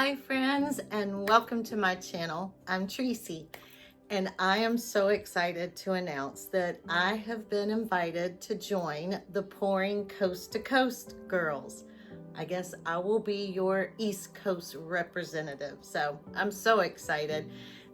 Hi friends, and welcome to my channel. I'm Tracy, and I am so excited to announce that I have been invited to join the Pouring Coast to Coast girls. I guess I will be your East Coast representative, so I'm so excited.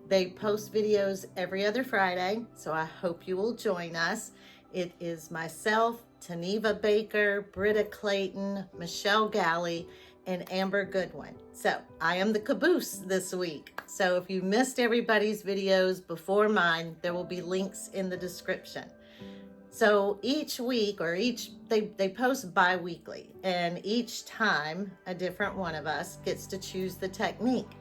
They post videos every other Friday, so I hope you will join us. It is myself, Taneva Baker, Britta Clayton, Michelle Gali, and Amber Goodwin. So I am the caboose this week. So if you missed everybody's videos before mine, there will be links in the description. So each week, or they post bi-weekly, and each time a different one of us gets to choose the technique.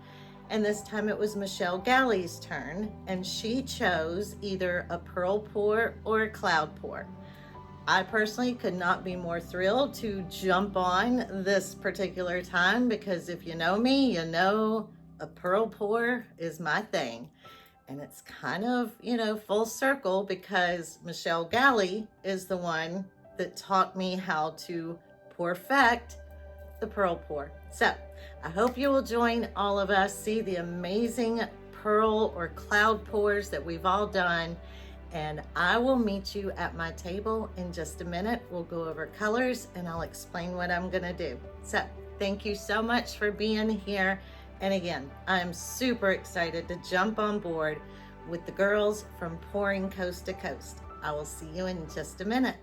And this time it was Michelle Gali's turn, and she chose either a pearl pour or a cloud pour. I personally could not be more thrilled to jump on this particular time, because if you know me, you know a pearl pour is my thing. And it's kind of, full circle, because Michelle Gali is the one that taught me how to perfect the pearl pour. So I hope you will join all of us, see the amazing pearl or cloud pours that we've all done. And I will meet you at my table in just a minute. We'll go over colors and I'll explain what I'm gonna do. So thank you so much for being here. And again, I'm super excited to jump on board with the girls from Pouring Coast to Coast. I will see you in just a minute.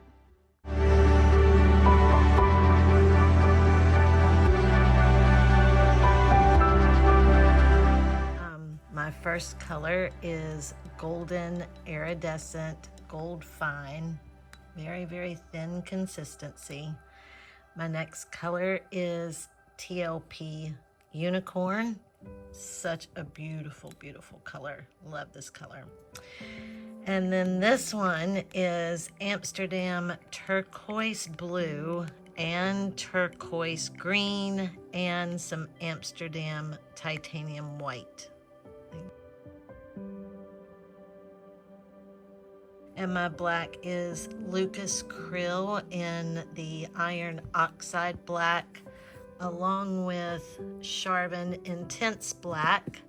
My first color is Golden Iridescent Gold Fine. Very, very thin consistency. My next color is TLP Unicorn. Such a beautiful, beautiful color. Love this color. And then this one is Amsterdam Turquoise Blue and Turquoise Green and some Amsterdam Titanium White. And my black is Lucas Krill in the Iron Oxide Black, along with Charvin Intense Black.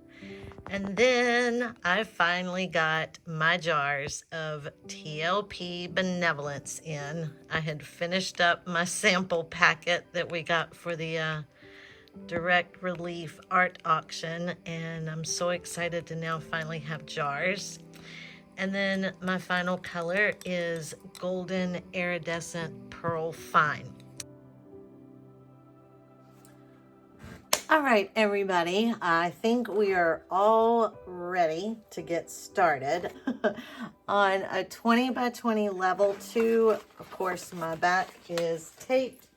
And then I finally got my jars of TLP Benevolence in. I had finished up my sample packet that we got for the Direct Relief art auction, and I'm so excited to now finally have jars. And then my final color is Golden Iridescent Pearl Fine. All right, everybody, I think we are all ready to get started. On a 20 by 20 level 2, of course, my back is taped,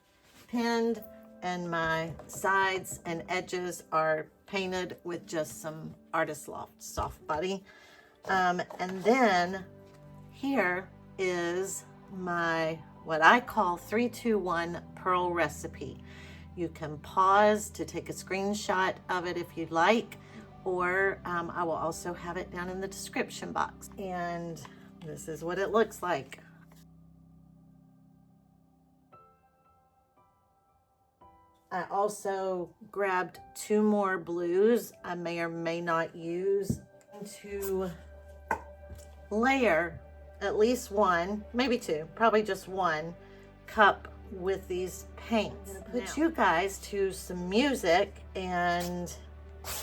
pinned, and my sides and edges are painted with just some Artist Loft soft body. And then here is my, what I call 3-2-1 pearl recipe. You can pause to take a screenshot of it if you'd like, or I will also have it down in the description box. And this is what it looks like. I also grabbed 2 more blues I may or may not use to layer at least 1, maybe 2, probably just 1 cup with these paints. I'm gonna put you guys to some music, and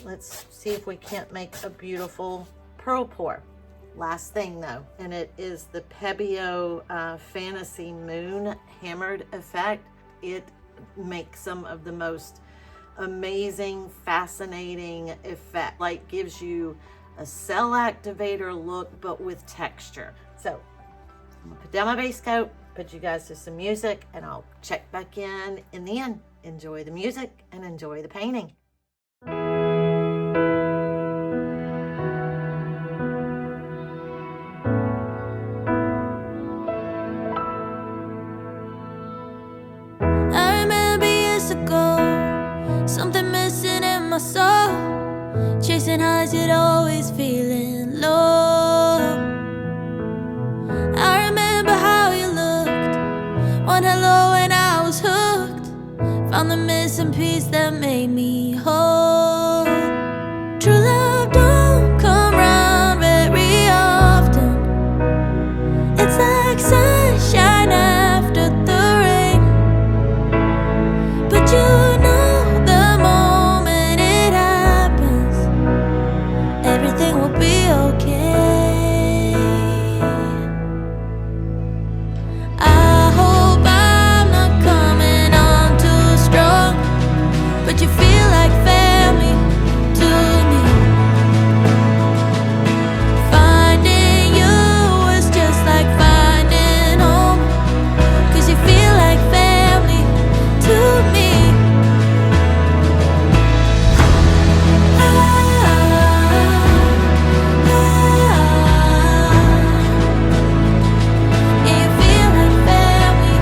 let's see if we can't make a beautiful pearl pour. Last thing though, and it is the Pebeo Fantasy Moon Hammered Effect. It makes some of the most amazing, fascinating effect, like gives you a cell activator look, but with texture. So I'm gonna put down my base coat, put you guys to some music, and I'll check back in the end. Enjoy the music and enjoy the painting. I remember years ago, something missing in my soul. Chasing highs, yet always feeling low. I remember how you looked, one hello and I was hooked. Found the missing piece that made me whole. like sunshine after the rain. But you know the moment it happens, everything will be okay. I hope I'm not coming on too strong, but you feel like family to me. Finding you was just like finding home, 'cause you feel like family to me. And you feel like family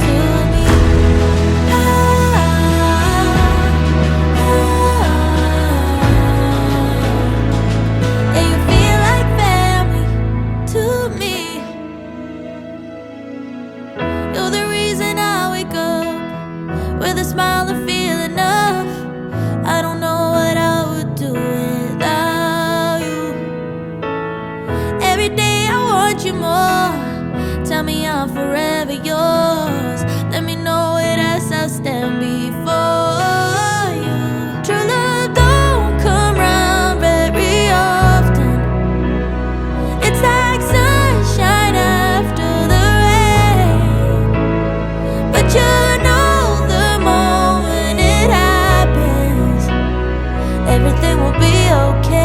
to me. And you feel like family to me. You're the reason I wake up with a smile and feel enough. I don't know what I would do without you. Every day I want you more. Tell me I'm forever yours. Let me know it as I stand before you. True love don't come round very often. It's like sunshine after the rain. But you know the moment it happens, everything will be okay.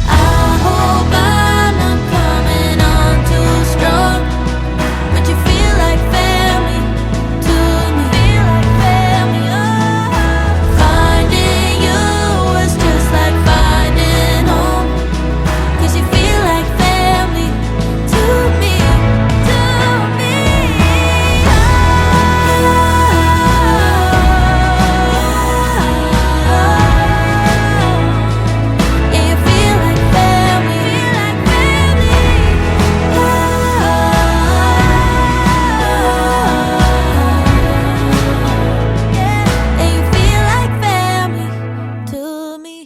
I hope I'm not coming on too strong, but you feel like family to me. Feel like family, oh. Finding you was just like finding home, 'cause you feel like family to me, to me. And you feel like family, and you feel like family to me.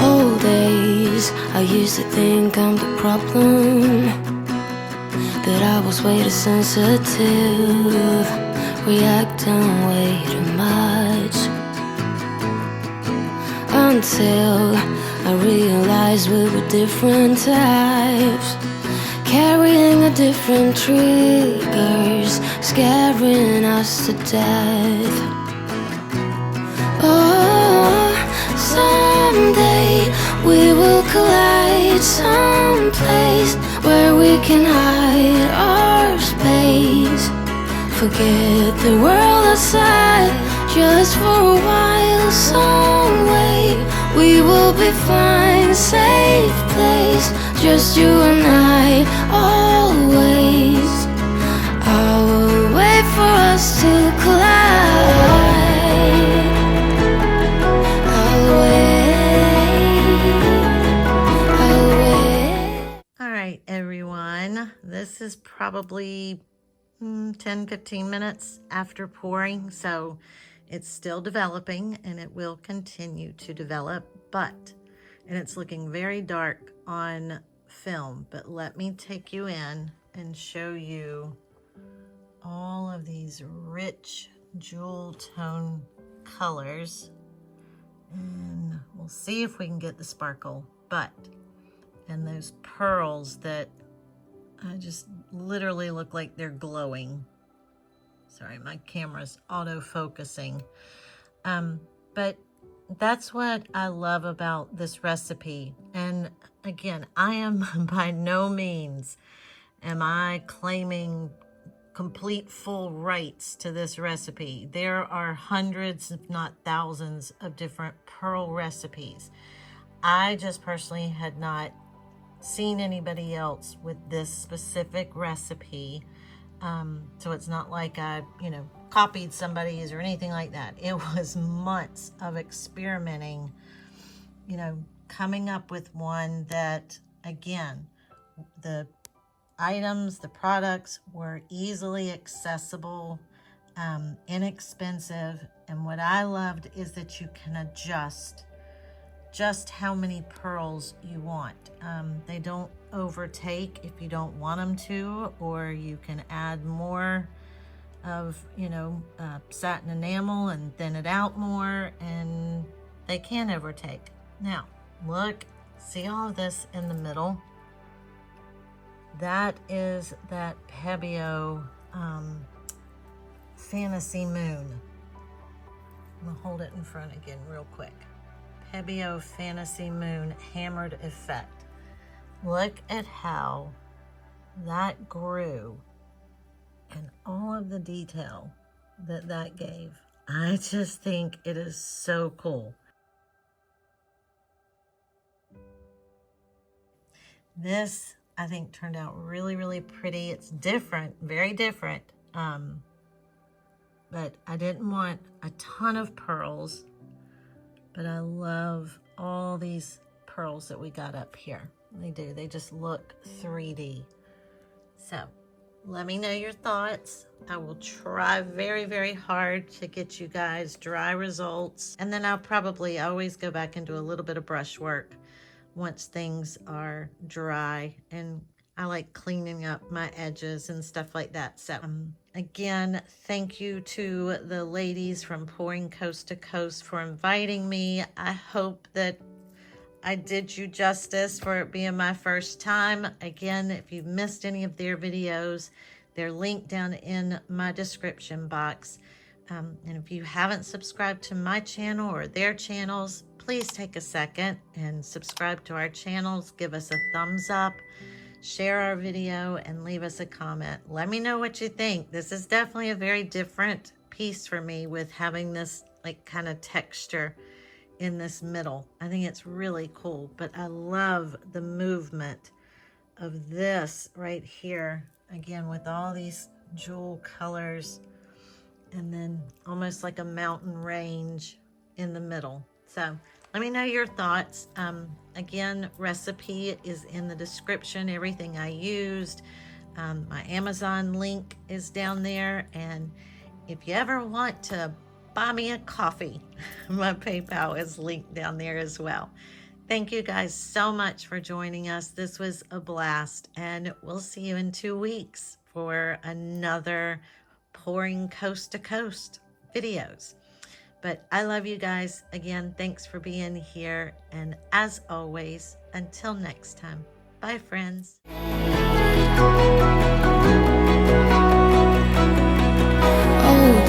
Old days, I used to think I'm the problem, that I was way too sensitive, reacting way too much. Until I realized we were different types, carrying a different triggers, scaring us to death. Oh, someday we will collide someplace where we can hide our space. Forget the world outside just for a while. Some way we will be fine, safe place, just you and I, always. I will wait for us to collide. I'll wait. All right, everyone. This is probably 10-15 minutes after pouring, so it's still developing and it will continue to develop, and it's looking very dark on film, but let me take you in and show you all of these rich jewel tone colors, and we'll see if we can get the sparkle, and those pearls that just literally look like they're glowing. Sorry, my camera's auto-focusing. But that's what I love about this recipe. And again, I am by no means am I claiming complete full rights to this recipe. There are hundreds, if not thousands, of different pearl recipes. I just personally had not seen anybody else with this specific recipe. So it's not like I, copied somebody's or anything like that. It was months of experimenting, coming up with one that again, the items, the products were easily accessible, inexpensive. And what I loved is that you can adjust just how many pearls you want. They don't overtake if you don't want them to, or you can add more of, satin enamel and thin it out more, and they can overtake. Now, look, see all of this in the middle? That is that Pebeo Fantasy Moon. I'm gonna hold it in front again real quick. Pebeo Fantasy Moon Hammered Effect. Look at how that grew and all of the detail that gave. I just think it is so cool. This, I think, turned out really, really pretty. It's different, very different. But I didn't want a ton of pearls, but I love all these pearls that we got up here. They do, they just look 3D. So let me know your thoughts. I will try very, very hard to get you guys dry results. And then I'll probably always go back and do a little bit of brush work once things are dry. And I like cleaning up my edges and stuff like that. So again, thank you to the ladies from Pouring Coast to Coast for inviting me. I hope that I did you justice for it being my first time. Again, if you've missed any of their videos, they're linked down in my description box. And if you haven't subscribed to my channel or their channels, please take a second and subscribe to our channels. Give us a thumbs up, share our video, and leave us a comment. Let me know what you think. This is definitely a very different piece for me with having this like kind of texture in this middle. I think it's really cool, but I love the movement of this right here. Again, with all these jewel colors and then almost like a mountain range in the middle. So let me know your thoughts. Again, recipe is in the description, everything I used. My Amazon link is down there. And if you ever want to buy me a coffee, my PayPal is linked down there as well. Thank you guys so much for joining us. This was a blast, and we'll see you in 2 weeks for another Pouring Coast to Coast videos. But I love you guys. Again, thanks for being here. And as always, until next time, bye friends. Old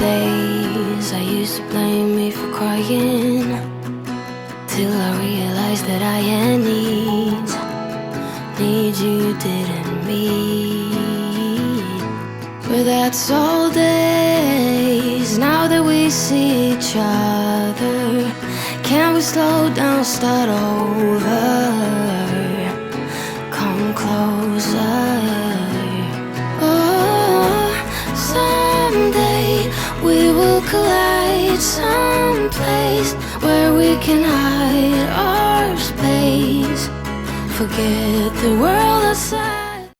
days, I used to blame me for crying, till I realized that I had needs you didn't meet. But that's all days, now that we see each other. Can we slow down, start over? Come closer. Oh, someday we will collide someplace where we can hide our space. Forget the world outside.